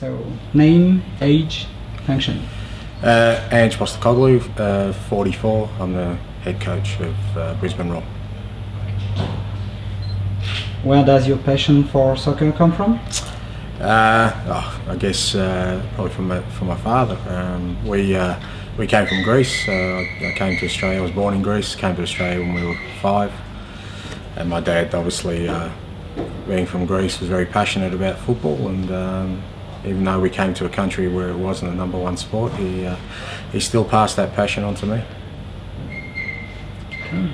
So, name, age, function. Ange POSTECOGLOU, 44. I'm the head coach of Brisbane Roar. Where does your passion for soccer come from? I guess probably from my father. We came from Greece. I came to Australia. I was born in Greece. Came to Australia when we were 5, and my dad, obviously, being from Greece, was very passionate about football. And even though we came to a country where it wasn't a #1 sport, he still passed that passion on to me. Okay.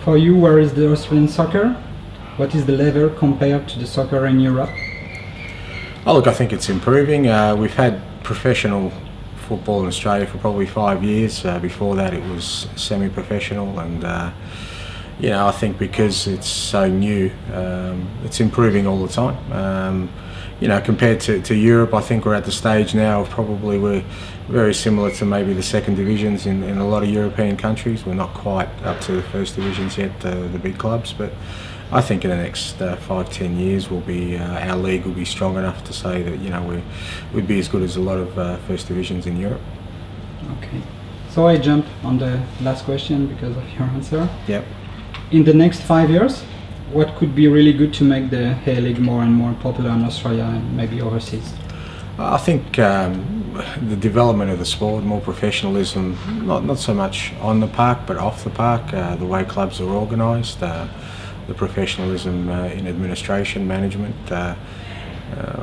For you, where is the Australian soccer? What is the level compared to the soccer in Europe? Oh, look, I think it's improving. We've had professional football in Australia for probably 5 years. Before that, it was semi-professional, and I think because it's so new, it's improving all the time. Compared to Europe, I think we're at the stage now of probably we're very similar to maybe the second divisions in a lot of European countries. We're not quite up to the first divisions yet, the big clubs, but I think in the next 5-10 years our league will be strong enough to say that we'd be as good as a lot of first divisions in Europe. Okay, so I jump on the last question because of your answer. Yep. In the next 5 years, what could be really good to make the A-League more and more popular in Australia and maybe overseas? I think the development of the sport, more professionalism, not so much on the park but off the park, the way clubs are organised, the professionalism in administration, management, I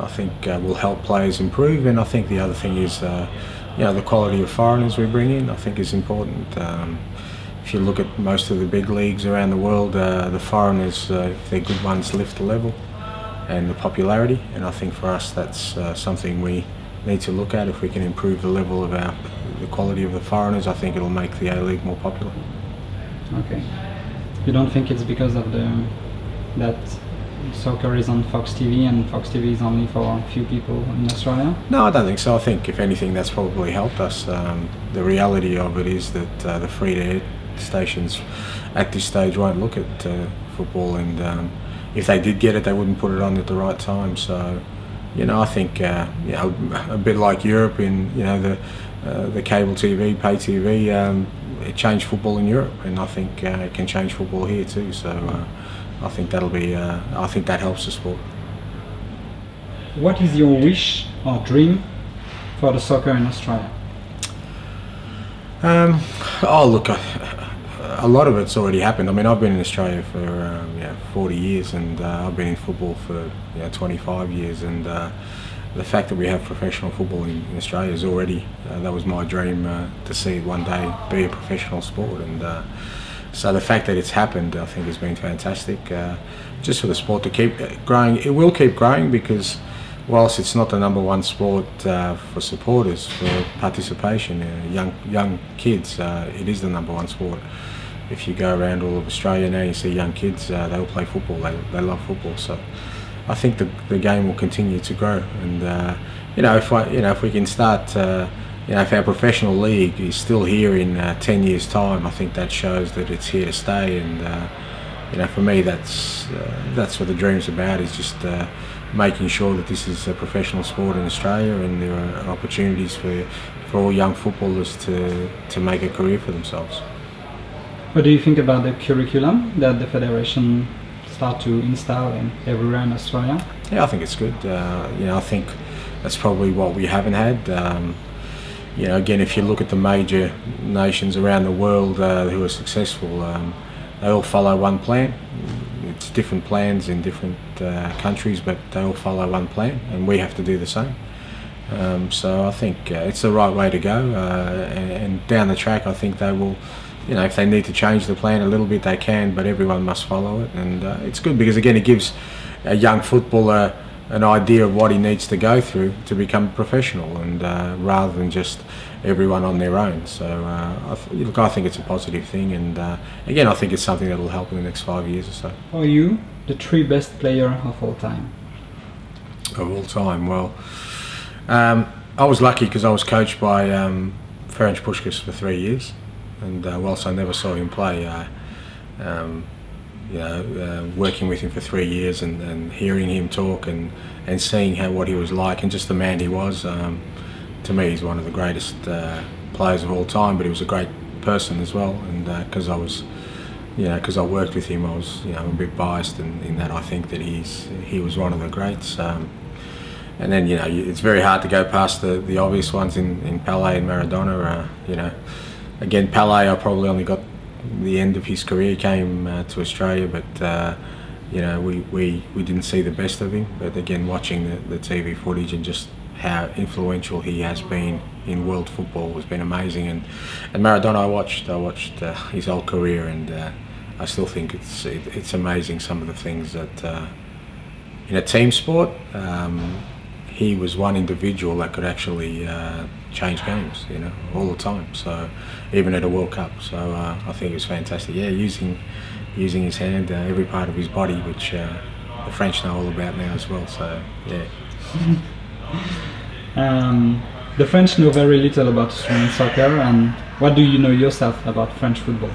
think will help players improve. And I think the other thing is the quality of foreigners we bring in, I think, is important. If you look at most of the big leagues around the world, the foreigners, if they're good ones, lift the level and the popularity, and I think for us that's something we need to look at. If we can improve the level of the quality of the foreigners, I think it'll make the A-League more popular. Okay. You don't think it's because of that soccer is on Fox TV and Fox TV is only for a few people in Australia? No, I don't think so. I think if anything that's probably helped us. The reality of it is that the free-to-air stations at this stage won't look at football, and if they did get it, they wouldn't put it on at the right time. So I think a bit like Europe in the cable TV, pay TV, it changed football in Europe, and I think it can change football here too. So I think I think that helps the sport. What is your wish or dream for the soccer in Australia? Oh, look, a lot of it's already happened. I mean, I've been in Australia for 40 years, and I've been in football for 25 years, and the fact that we have professional football in Australia is already, that was my dream, to see it one day be a professional sport. And so the fact that it's happened, I think, has been fantastic. Just for the sport to keep growing. It will keep growing because whilst it's not the #1 sport for supporters, for participation, young kids, it is the #1 sport. If you go around all of Australia now, you see young kids, they all play football, they love football. So I think the game will continue to grow, and if we can start, if our professional league is still here in 10 years' time, I think that shows that it's here to stay. And for me, that's what the dream's about, is just making sure that this is a professional sport in Australia, and there are opportunities for all young footballers to make a career for themselves. What do you think about the curriculum that the Federation start to install everywhere in Australia? Yeah, I think it's good. I think that's probably what we haven't had. Again, if you look at the major nations around the world who are successful, they all follow one plan. It's different plans in different countries, but they all follow one plan, and we have to do the same. So I think it's the right way to go, and down the track I think they will, if they need to change the plan a little bit, they can, but everyone must follow it. And it's good because, again, it gives a young footballer an idea of what he needs to go through to become professional, and rather than just everyone on their own. So I think it's a positive thing, and again, I think it's something that will help in the next 5 years or so. For you, the 3 best players of all time? Of all time? Well, I was lucky because I was coached by Ange POSTECOGLOU for 3 years, and whilst I never saw him play, working with him for 3 years and hearing him talk and seeing what he was like and just the man he was. To me, he's one of the greatest players of all time, but he was a great person as well. And because I worked with him, I was a bit biased in that I think that he was one of the greats. And then it's very hard to go past the obvious ones in Pelé and Maradona. Again, Pelé, I probably only got the end of his career, came to Australia, but we didn't see the best of him. But again, watching the TV footage and just how influential he has been in world football has been amazing. And Maradona, I watched his whole career, and I still think it's amazing some of the things that in a team sport. He was one individual that could actually change games, all the time. So even at a World Cup. So I think it was fantastic. Yeah, using his hand, every part of his body, which the French know all about now as well. So yeah. The French know very little about Australian soccer, and what do you know yourself about French football?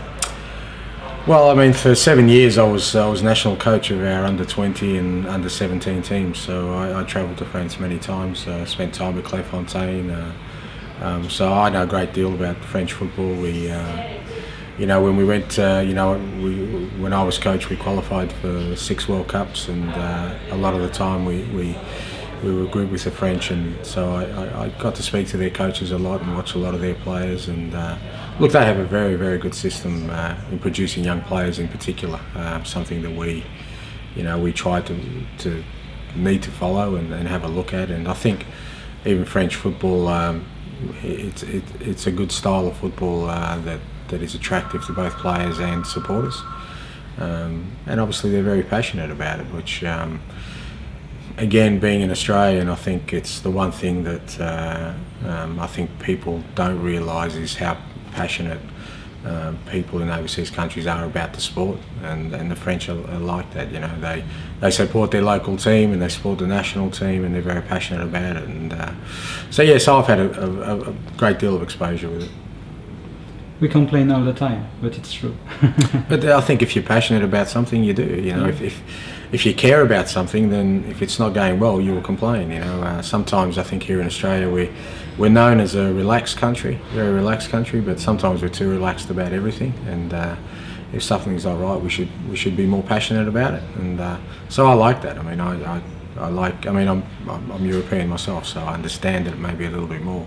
Well, I mean, for 7 years I was national coach of our under-20 and under-17 teams. So I travelled to France many times. Spent time with Clairefontaine. So I know a great deal about French football. We, when we went, when I was coach, we qualified for 6 World Cups, and a lot of the time we were good with the French, and so I got to speak to their coaches a lot and watch a lot of their players. And look, they have a very, very good system in producing young players in particular. Something that we try to need to follow and have a look at. And I think even French football, it's a good style of football that is attractive to both players and supporters. And obviously they're very passionate about it, which again, being an Australian, I think it's the one thing that I think people don't realise is how passionate people in overseas countries are about the sport, and the French are like that. They support their local team and they support the national team, and they're very passionate about it. And so yes, I've had a great deal of exposure with it. We complain all the time, but it's true. But I think if you're passionate about something, you do. If you care about something, then if it's not going well, you will complain. Sometimes I think here in Australia we're known as a relaxed country, very relaxed country, but sometimes we're too relaxed about everything. And if something's not right, we should be more passionate about it. And so I like that. I mean, I'm European myself, so I understand it maybe a little bit more.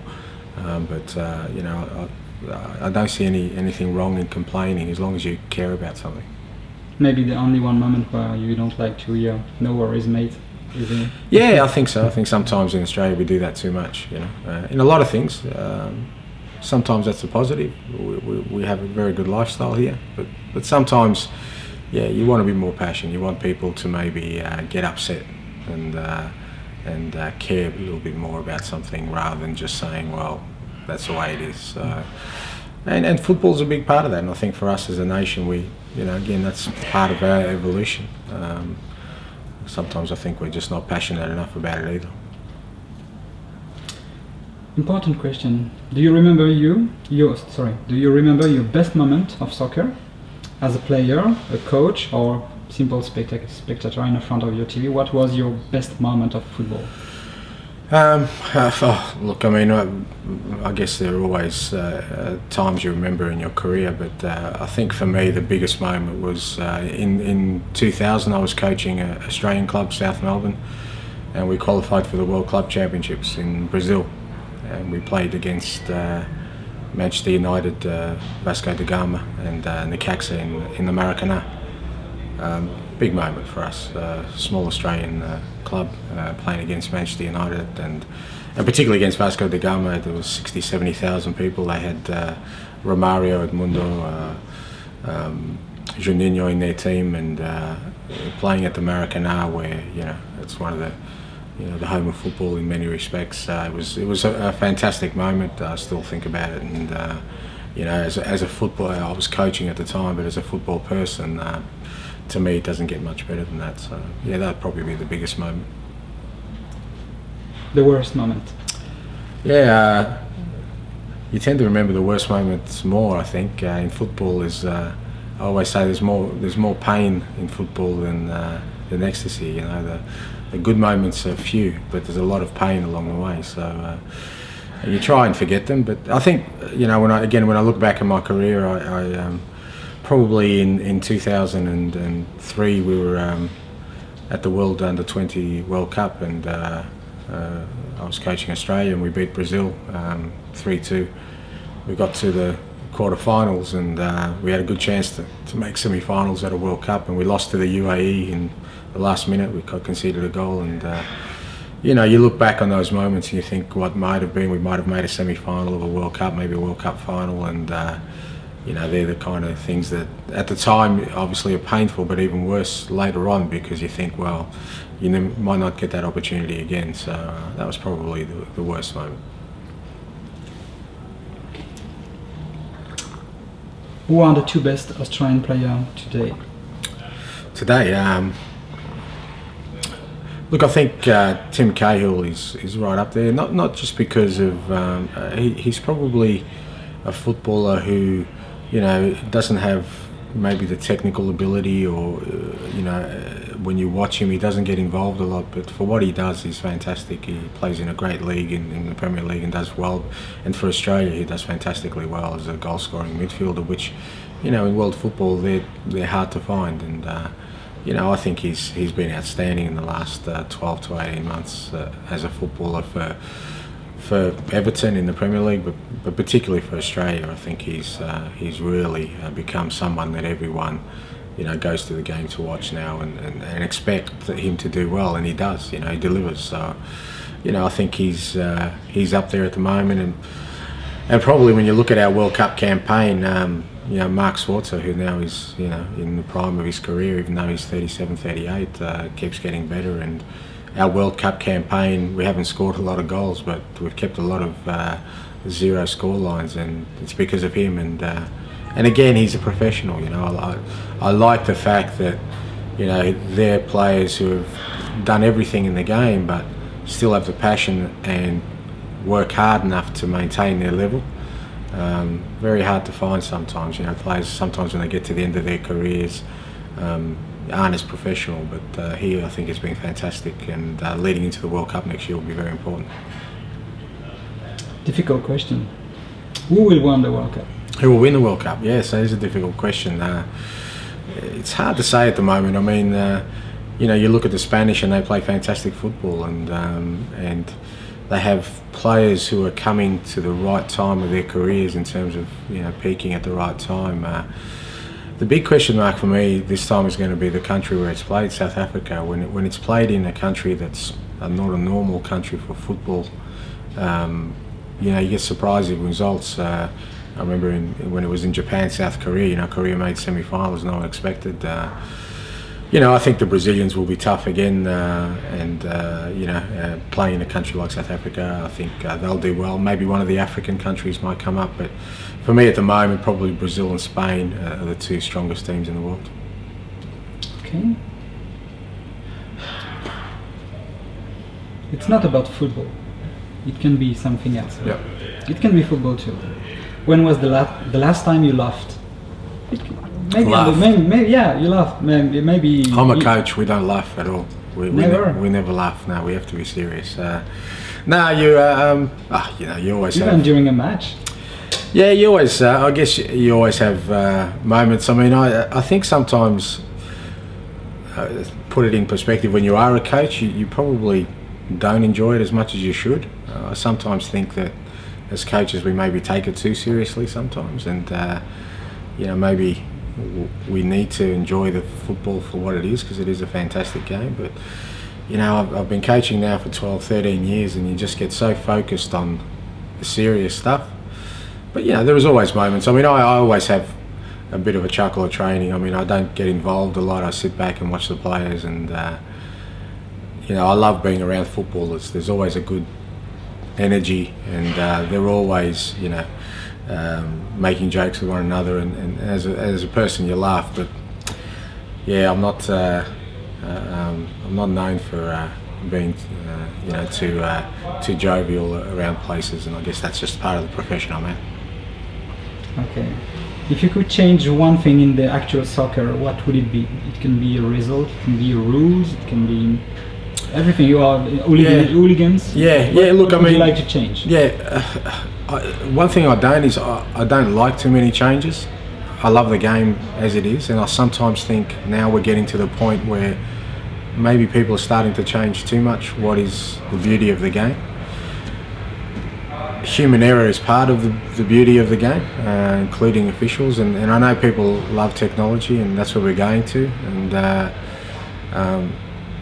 But I don't see anything wrong in complaining as long as you care about something. Maybe the only one moment where you don't like to hear "no worries, mate," is it? Yeah, I think so. I think sometimes in Australia we do that too much. In a lot of things. Sometimes that's a positive. We have a very good lifestyle here, but sometimes, yeah, you want to be more passionate. You want people to maybe get upset and care a little bit more about something rather than just saying, well, that's the way it is. And football's a big part of that, and I think for us as a nation, again, that's part of our evolution. Sometimes I think we're just not passionate enough about it either. Important question. Do you remember your best moment of soccer as a player, a coach, or simple spectator in front of your TV? What was your best moment of football? Look, I mean, I guess there are always times you remember in your career, but I think for me the biggest moment was in 2000. I was coaching an Australian club, South Melbourne, and we qualified for the World Club Championships in Brazil, and we played against Manchester United, Vasco da Gama, and Necaxa in the Maracanã. Big moment for us, small Australian club playing against Manchester United, and particularly against Vasco da Gama. There was 60,000-70,000 people. They had Romario, Edmundo, Juninho in their team, and playing at the Maracanã, where it's one of the home of football in many respects. It was a fantastic moment. I still think about it, and as a footballer, I was coaching at the time, but as a football person, to me, it doesn't get much better than that. So yeah, that'd probably be the biggest moment. The worst moment? You tend to remember the worst moments more, I think. In football, I always say there's more pain in football than ecstasy. You know, the good moments are few, but there's a lot of pain along the way. So you try and forget them. But I think, you know, when I look back at my career, I probably in 2003 we were at the World Under-20 World Cup, and I was coaching Australia, and we beat Brazil 3-2. We got to the quarterfinals, and we had a good chance to make semi-finals at a World Cup, and we lost to the UAE in the last minute. We conceded a goal, and you know, you look back on those moments and you think what might have been. We might have made a semi-final of a World Cup, maybe a World Cup final, and you know, they're the kind of things that at the time obviously are painful, but even worse later on, because you think, well, you might not get that opportunity again. So that was probably the worst moment. Who are the two best Australian players today? Today, look, I think Tim Cahill is right up there. Not just because of he's probably a footballer who, you know, doesn't have maybe the technical ability, or you know, when you watch him, he doesn't get involved a lot. But for what he does, he's fantastic. He plays in a great league in the Premier League and does well. And for Australia, he does fantastically well as a goal-scoring midfielder, which, you know, in world football they're hard to find. And you know, I think he's been outstanding in the last 12 to 18 months as a footballer for Everton in the Premier League, but particularly for Australia. I think he's really become someone that everyone, you know, goes to the game to watch now and expect him to do well, and he does. You know, he delivers. So, you know, I think he's up there at the moment, and probably when you look at our World Cup campaign, you know, Mark Schwarzer, who now is, you know, in the prime of his career, even though he's 37, 38, keeps getting better. And our World Cup campaign, we haven't scored a lot of goals, but we've kept a lot of zero score lines, and it's because of him. And again, he's a professional. You know, I like the fact that, you know, they're players who have done everything in the game, but still have the passion and work hard enough to maintain their level. Very hard to find sometimes. You know, players sometimes when they get to the end of their careers aren't as professional, but he, I think, has been fantastic, and leading into the World Cup next year will be very important. Difficult question. Who will win the World Cup? Who will win the World Cup? Yes, that is a difficult question. It's hard to say at the moment. I mean, you know, you look at the Spanish and they play fantastic football, and they have players who are coming to the right time of their careers in terms of, you know, peaking at the right time. The big question mark for me this time is going to be the country where it's played, South Africa. When it's played in a country that's not a normal country for football, you know, you get surprising results. I remember when it was in Japan, South Korea, you know, Korea made semi-finals, no one expected. You know, I think the Brazilians will be tough again, and you know, playing in a country like South Africa, I think they'll do well. Maybe one of the African countries might come up, but for me at the moment, probably Brazil and Spain are the two strongest teams in the world. Okay. It's not about football. It can be something else. Yeah. It can be football too. When was the last time you laughed? Maybe yeah, you laugh. Maybe. I'm a coach. We don't laugh at all. We never laugh. No, we have to be serious. No, you know, you always even have, during a match. Yeah, you always. I guess you always have moments. I mean, I think sometimes, put it in perspective, when you are a coach, you probably don't enjoy it as much as you should. I sometimes think that as coaches we maybe take it too seriously sometimes, and you know, maybe we need to enjoy the football for what it is, because it is a fantastic game. But you know, I've been coaching now for 12, 13 years, and you just get so focused on the serious stuff. But you know, there is always moments. I mean, I always have a bit of a chuckle at training. I mean, I don't get involved a lot. I sit back and watch the players, and you know, I love being around footballers. There's always a good energy, and they're always, you know, making jokes with one another, and as a person you laugh. But yeah, I'm not known for being you know, too jovial around places, and I guess that's just part of the profession I'm in. Okay. If you could change one thing in the actual soccer, what would it be? It can be a result, it can be rules, it can be everything. You are hooligans. Yeah, yeah. Look, what I would mean, you like to change? Yeah, one thing I don't is I don't like too many changes. I love the game as it is, and I sometimes think now we're getting to the point where maybe people are starting to change too much what is the beauty of the game. Human error is part of the beauty of the game, including officials, and I know people love technology and that's where we're going to, and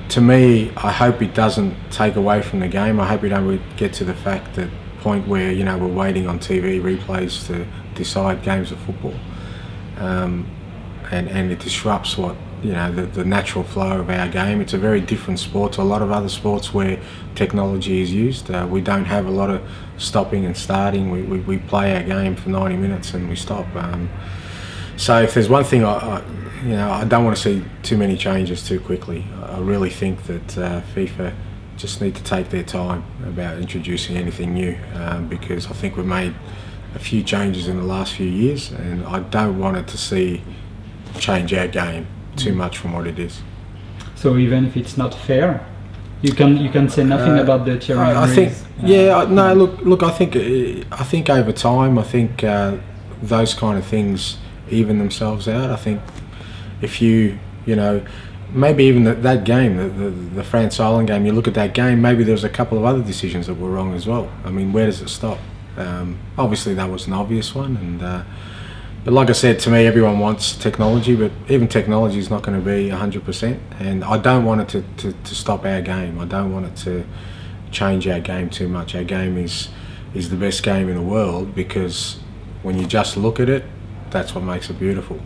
to me, I hope it doesn't take away from the game. I hope we don't get to the point where, you know, we're waiting on TV replays to decide games of football, and it disrupts what, you know, the natural flow of our game. It's a very different sport to a lot of other sports where technology is used. We don't have a lot of stopping and starting. We play our game for 90 minutes and we stop. So if there's one thing I don't want to see too many changes too quickly. I really think that FIFA just need to take their time about introducing anything new, because I think we've made a few changes in the last few years, and I don't want it to change our game too much from what it is. So even if it's not fair, you can say nothing about the Thierry Henry. I think, no. Look. I think over time, I think those kind of things even themselves out. I think if you know, maybe even that game, the France Island game, you look at that game, maybe there's a couple of other decisions that were wrong as well. I mean, where does it stop? Obviously that was an obvious one, and but like I said, to me, everyone wants technology, but even technology is not going to be 100%, and I don't want it to stop our game. I don't want it to change our game too much. Our game is the best game in the world, because when you just look at it, that's what makes it beautiful.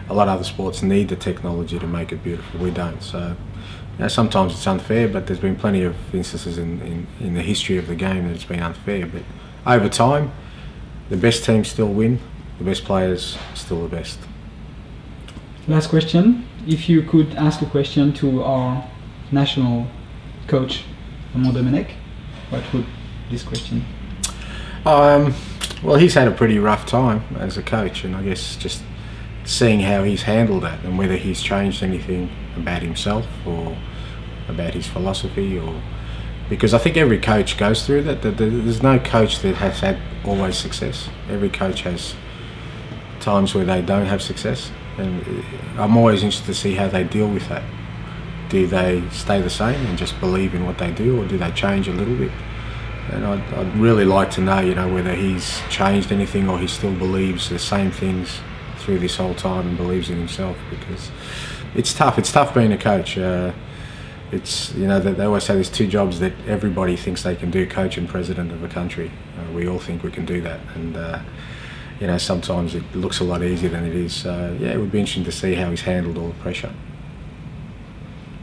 A lot of other sports need the technology to make it beautiful. We don't. So, you know, sometimes it's unfair, but there's been plenty of instances in the history of the game that it's been unfair. But over time, the best teams still win. The best players still the best. Last question. If you could ask a question to our national coach, Ramon Domenech, what would this question? Well, he's had a pretty rough time as a coach, and I guess just seeing how he's handled that and whether he's changed anything about himself or about his philosophy, or because I think every coach goes through that. There's no coach that has had always success. Every coach has times where they don't have success, and I'm always interested to see how they deal with that. Do they stay the same and just believe in what they do, or do they change a little bit? And I'd really like to know, you know, whether he's changed anything or he still believes the same things through this whole time and believes in himself, because it's tough. It's tough being a coach. It's, you know, they always say there's two jobs that everybody thinks they can do: coach and president of a country. We all think we can do that, and you know, sometimes it looks a lot easier than it is. So yeah, it would be interesting to see how he's handled all the pressure.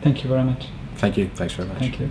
Thank you very much. Thank you. Thanks very much. Thank you.